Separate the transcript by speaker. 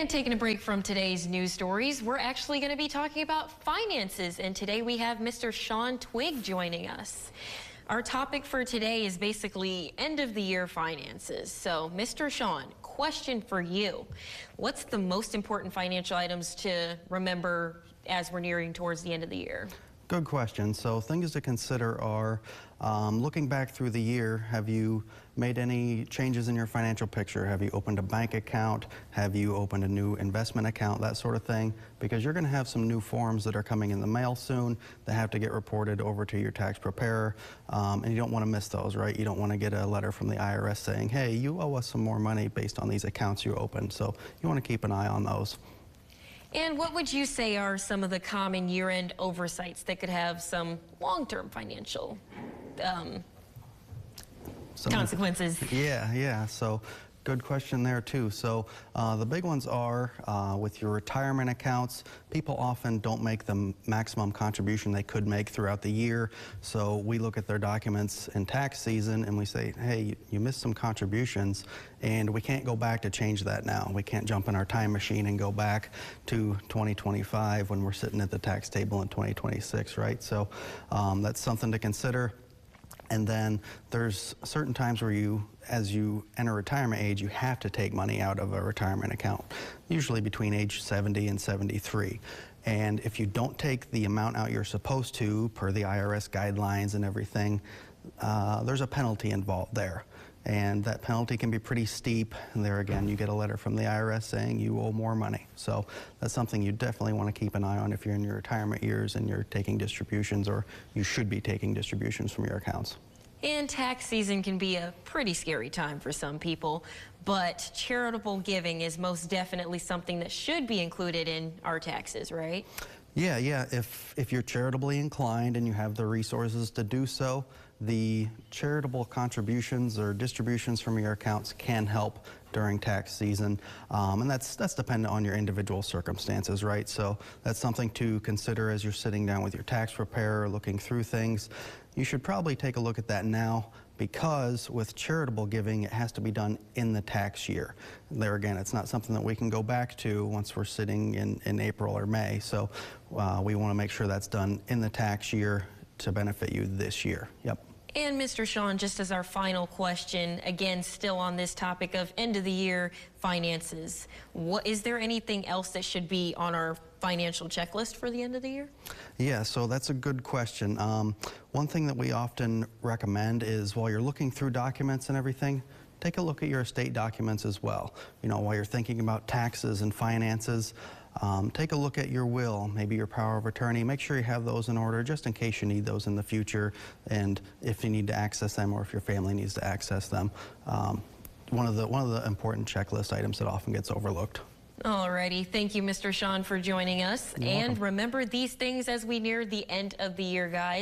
Speaker 1: And taking a break from today's news stories, we're actually going to be talking about finances. And today we have Mr. Sean Twig joining us. Our topic for today is basically end of the year finances. So, Mr. Sean, question for you. What's the most important financial items to remember as we're nearing towards the end of the year?
Speaker 2: Good question. So things to consider are, looking back through the year, have you made any changes in your financial picture? Have you opened a bank account? Have you opened a new investment account? That sort of thing. Because you're going to have some new forms that are coming in the mail soon that have to get reported over to your tax preparer. And you don't want to miss those, right? You don't want to get a letter from the IRS saying, hey, you owe us some more money based on these accounts you opened. So you want to keep an eye on those.
Speaker 1: And what would you say are some of the common year-end oversights that could have some long-term financial consequences?
Speaker 2: Yeah. So good question there too. So the big ones are with your retirement accounts. People often don't make the maximum contribution they could make throughout the year. So we look at their documents in tax season and we say, hey, you missed some contributions and we can't go back to change that now. We can't jump in our time machine and go back to 2025 when we're sitting at the tax table in 2026, right? So that's something to consider. And then there's certain times where as you enter retirement age, you have to take money out of a retirement account, usually between age 70 and 73. And if you don't take the amount out you're supposed to, per the IRS guidelines and everything, there's a penalty involved there. And that penalty can be pretty steep. And there again, you get a letter from the IRS saying you owe more money. So that's something you definitely want to keep an eye on if you're in your retirement years and you're taking distributions, or you should be taking distributions from your accounts.
Speaker 1: And tax season can be a pretty scary time for some people, but charitable giving is most definitely something that should be included in our taxes, right?
Speaker 2: Yeah. If you're charitably inclined and you have the resources to do so, the charitable contributions or distributions from your accounts can help during tax season, and that's dependent on your individual circumstances, right? So that's something to consider as you're sitting down with your tax preparer, looking through things. You should probably take a look at that now, because with charitable giving, it has to be done in the tax year. There again, it's not something that we can go back to once we're sitting in April or May. So we want to make sure that's done in the tax year to benefit you this year. Yep.
Speaker 1: And Mr. Sean, just as our final question, again, still on this topic of end of the year finances, is there anything else that should be on our financial checklist for the end of the year?
Speaker 2: Yeah, so that's a good question. One thing that we often recommend is, while you're looking through documents and everything, take a look at your estate documents as well. You know, while you're thinking about taxes and finances, take a look at your will, maybe your power of attorney. Make sure you have those in order just in case you need those in the future, and if you need to access them or if your family needs to access them. One of the important checklist items that often gets overlooked.
Speaker 1: Alrighty, thank you, Mr. Sean, for joining us.
Speaker 2: You're
Speaker 1: and
Speaker 2: welcome.
Speaker 1: remember these things as we near the end of the year, guys.